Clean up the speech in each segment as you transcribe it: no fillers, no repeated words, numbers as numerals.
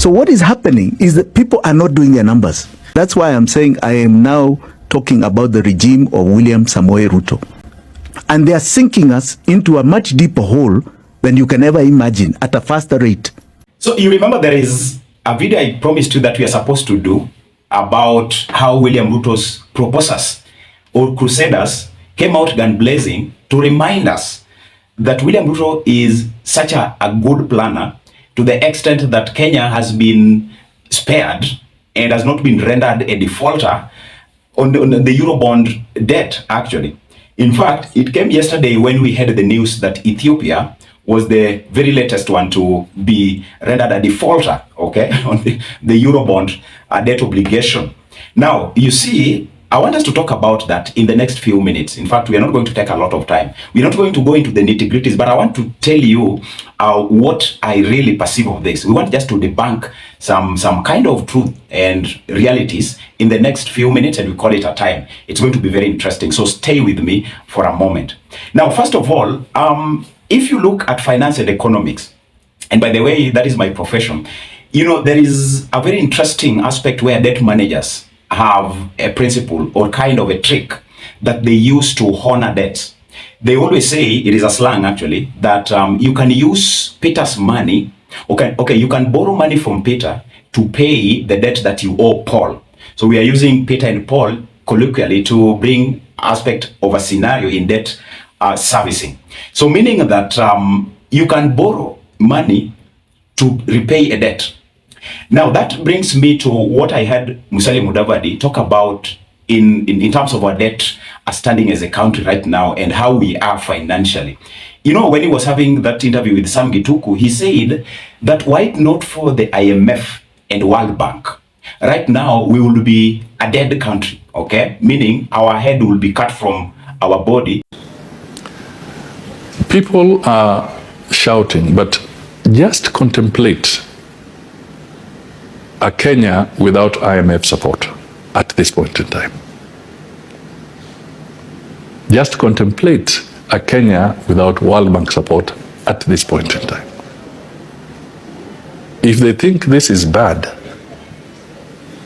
So what is happening is that people are not doing their numbers. That's why I'm saying I am now talking about the regime of William Samoei Ruto. And they are sinking us into a much deeper hole than you can ever imagine at a faster rate. So you remember there is a video I promised you that we are supposed to do about how William Ruto's proposers or crusaders came out gun blazing to remind us that William Ruto is such a good planner to the extent that Kenya has been spared and has not been rendered a defaulter on the Eurobond debt, actually. In fact, it came yesterday when we had the news that Ethiopia was the very latest one to be rendered a defaulter, okay, on the Eurobond debt obligation. Now, you see, I want us to talk about that in the next few minutes. In fact, we are not going to take a lot of time. We're not going to go into the nitty-gritties, but I want to tell you what I really perceive of this. We want just to debunk some kind of truth and realities in the next few minutes, and we call it a time. It's going to be very interesting, so stay with me for a moment. Now, first of all, if you look at finance and economics, and by the way, that is my profession, you know, there is a very interesting aspect where debt managers have a principle or kind of a trick that they use to honor debts. They always say, it is a slang actually, that you can use Peter's money, okay, you can borrow money from Peter to pay the debt that you owe Paul. So we are using Peter and Paul colloquially to bring aspect of a scenario in debt servicing. So meaning that you can borrow money to repay a debt. Now that brings me to what I heard Mudavadi talk about in terms of our debt standing as a country right now and how we are financially. You know, when he was having that interview with Sam Gituku, he said that were it not for the IMF and World Bank, right now we will be a dead country, okay? Meaning our head will be cut from our body. People are shouting, but just contemplate a Kenya without IMF support at this point in time. Just contemplate a Kenya without World Bank support at this point in time. If they think this is bad,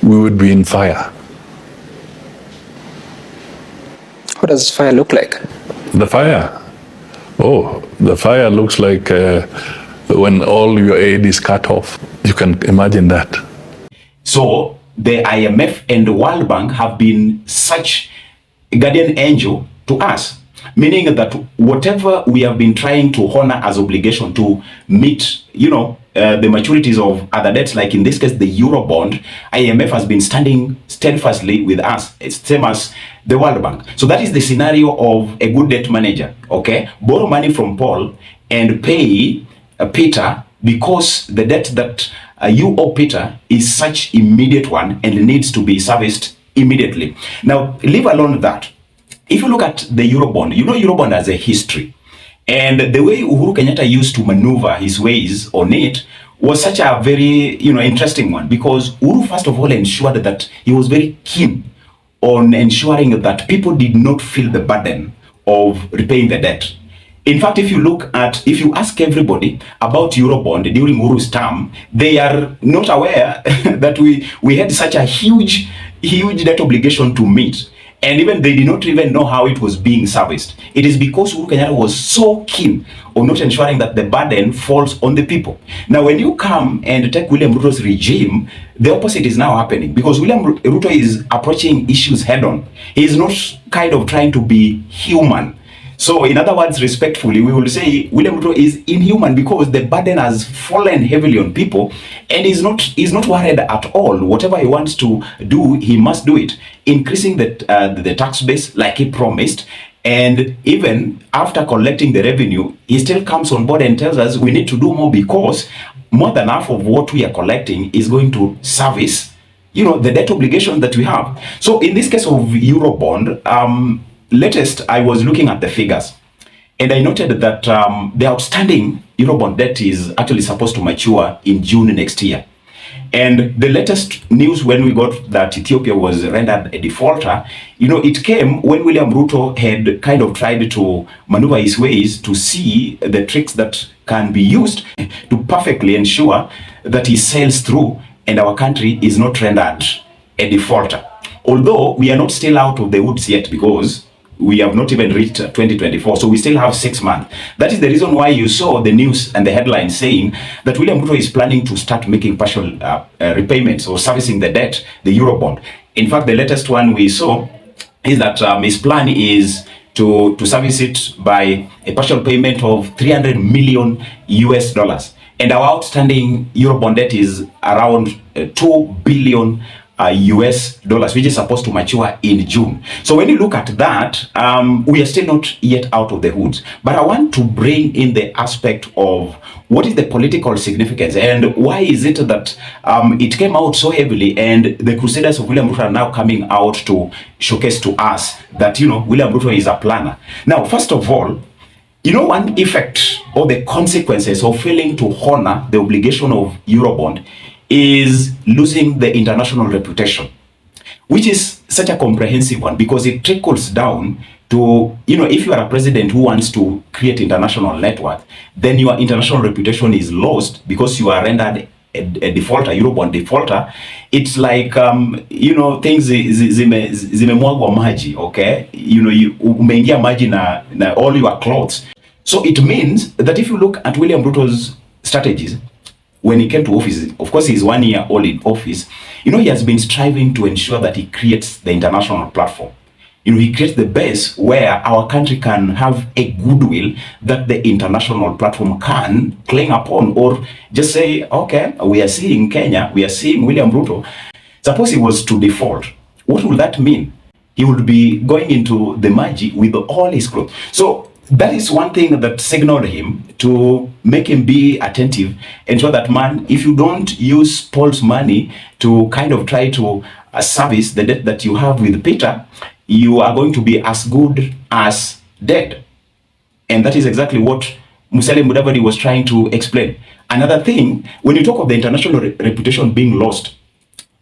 we would be in fire. What does fire look like? The fire? Oh, the fire looks like when all your aid is cut off. You can imagine that. So the IMF and the World Bank have been such a guardian angel to us, meaning that whatever we have been trying to honor as obligation to meet, you know, the maturities of other debts, like in this case, the Eurobond, IMF has been standing steadfastly with us. It's same as the World Bank. So that is the scenario of a good debt manager, okay? Borrow money from Paul and pay Peter because the debt that you owe Peter is such immediate one and needs to be serviced immediately. Now, leave alone that. If you look at the Eurobond, you know Eurobond has a history. And the way Uhuru Kenyatta used to maneuver his ways on it was such a very, you know, interesting one, because Uhuru first of all ensured that he was very keen on ensuring that people did not feel the burden of repaying the debt. In fact, if you ask everybody about Eurobond during Uhuru's term, they are not aware that we had such a huge debt obligation to meet. And even they did not even know how it was being serviced. It is because Uhuru Kenyatta was so keen on not ensuring that the burden falls on the people. Now, when you come and take William Ruto's regime, the opposite is now happening, because William Ruto is approaching issues head on. He is not kind of trying to be human. So in other words, respectfully, we will say William Ruto is inhuman because the burden has fallen heavily on people, and he's not worried at all. Whatever he wants to do, he must do it, increasing the tax base like he promised. And even after collecting the revenue, he still comes on board and tells us we need to do more, because more than half of what we are collecting is going to service, you know, the debt obligation that we have. So in this case of Eurobond, latest, I was looking at the figures, and I noted that the outstanding Eurobond debt is actually supposed to mature in June next year. And the latest news when we got that Ethiopia was rendered a defaulter, you know, it came when William Ruto had kind of tried to maneuver his ways to see the tricks that can be used to perfectly ensure that he sails through and our country is not rendered a defaulter. Although we are not still out of the woods yet, because we have not even reached 2024, so we still have 6 months. That is the reason why you saw the news and the headline saying that William Ruto is planning to start making partial repayments or servicing the debt, the Eurobond. In fact, the latest one we saw is that his plan is to service it by a partial payment of $300 million US. And our outstanding Eurobond debt is around $2 billion US dollars, which is supposed to mature in June. So when you look at that, we are still not yet out of the woods. But I want to bring in the aspect of what is the political significance and why is it that it came out so heavily, and the crusaders of William Ruto are now coming out to showcase to us that, you know, William Ruto is a planner. Now, first of all, you know, one effect or the consequences of failing to honor the obligation of Eurobond is losing the international reputation, which is such a comprehensive one, because it trickles down to, you know, if you are a president who wants to create international network, then your international reputation is lost because you are rendered a defaulter, Eurobond defaulter. It's like, you know, things zimemwagwa maji, okay? You know, umeingia maji na all your clothes. So it means that if you look at William Ruto's strategies, when he came to office, of course, he's 1 year old in office, you know, he has been striving to ensure that he creates the international platform. You know, he creates the base where our country can have a goodwill that the international platform can cling upon, or just say, okay, we are seeing Kenya, we are seeing William Ruto. Suppose he was to default. What would that mean? He would be going into the Mugi with all his clothes. So that is one thing that signaled him to make him be attentive and show that, man, if you don't use Paul's money to kind of try to service the debt that you have with Peter, you are going to be as good as dead. And that is exactly what Mudavadi was trying to explain. Another thing, when you talk of the international reputation being lost,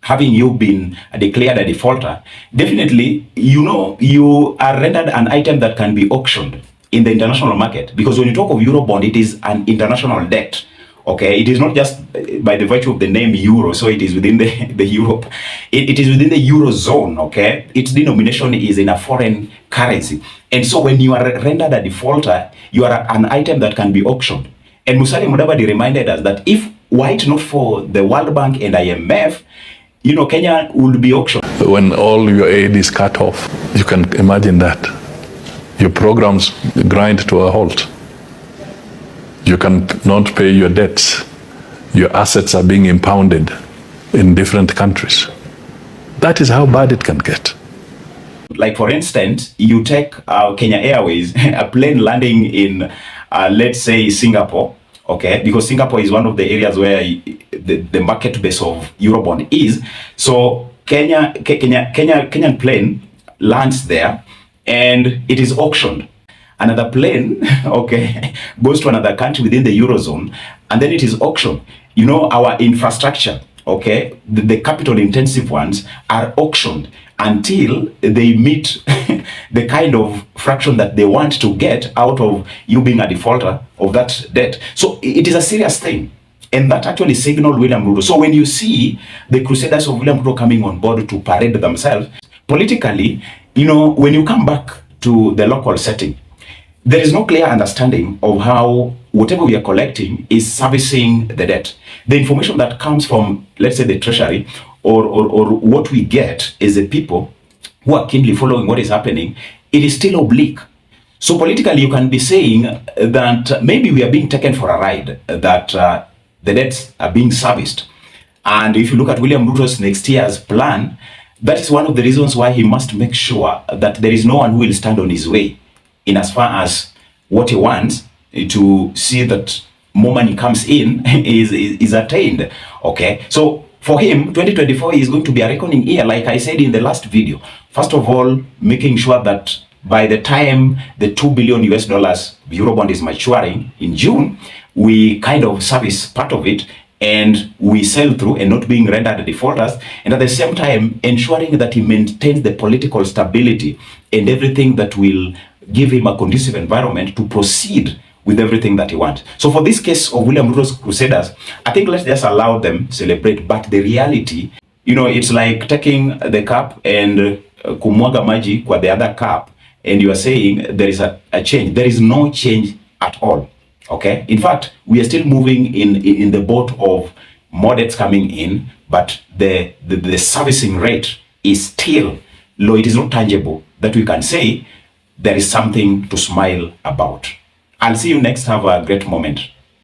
having you been declared a defaulter, definitely, you know, you are rendered an item that can be auctioned in the international market, because when you talk of Eurobond, it is an international debt. Okay, it is not just by the virtue of the name Euro, so it is within the Europe. It is within the Eurozone. Okay, its denomination is in a foreign currency, and so when you are rendered a defaulter, you are an item that can be auctioned. And Mudavadi reminded us that if were it not for the World Bank and IMF, you know, Kenya would be auctioned. When all your aid is cut off, you can imagine that. Your programs grind to a halt. You can not pay your debts. Your assets are being impounded in different countries. That is how bad it can get. Like, for instance, you take Kenya Airways, a plane landing in, let's say, Singapore, okay? Because Singapore is one of the areas where the market base of Eurobond is. So Kenyan plane lands there, and it is auctioned. Another plane, okay, goes to another country within the Eurozone, and then it is auctioned. You know, our infrastructure, okay, the capital intensive ones are auctioned until they meet the kind of fraction that they want to get out of you being a defaulter of that debt. So it is a serious thing. And that actually signaled William Ruto. So when you see the crusaders of William Ruto coming on board to parade themselves, politically, you know, when you come back to the local setting, there is no clear understanding of how whatever we are collecting is servicing the debt. The information that comes from, let's say, the treasury, or what we get is the people who are keenly following what is happening, it is still oblique. So politically, you can be saying that maybe we are being taken for a ride, that the debts are being serviced. And if you look at William Ruto's next year's plan, that is one of the reasons why he must make sure that there is no one who will stand on his way in as far as what he wants to see that more money comes in is attained. Okay, so for him, 2024 is going to be a reckoning year, like I said in the last video. First of all, making sure that by the time the $2 billion Eurobond is maturing in June, we kind of service part of it and we sell through and not being rendered defaulters, and at the same time ensuring that he maintains the political stability and everything that will give him a conducive environment to proceed with everything that he wants. So for this case of William Ruto's Crusaders, I think let's just allow them celebrate. But the reality, it's like taking the cup and kumwaga maji kwa the other cup, and you are saying there is a change. There is no change at all. Okay. In fact, we are still moving in the boat of more debts coming in, but the servicing rate is still low. It is not tangible that we can say there is something to smile about. I'll see you next. Have a great moment.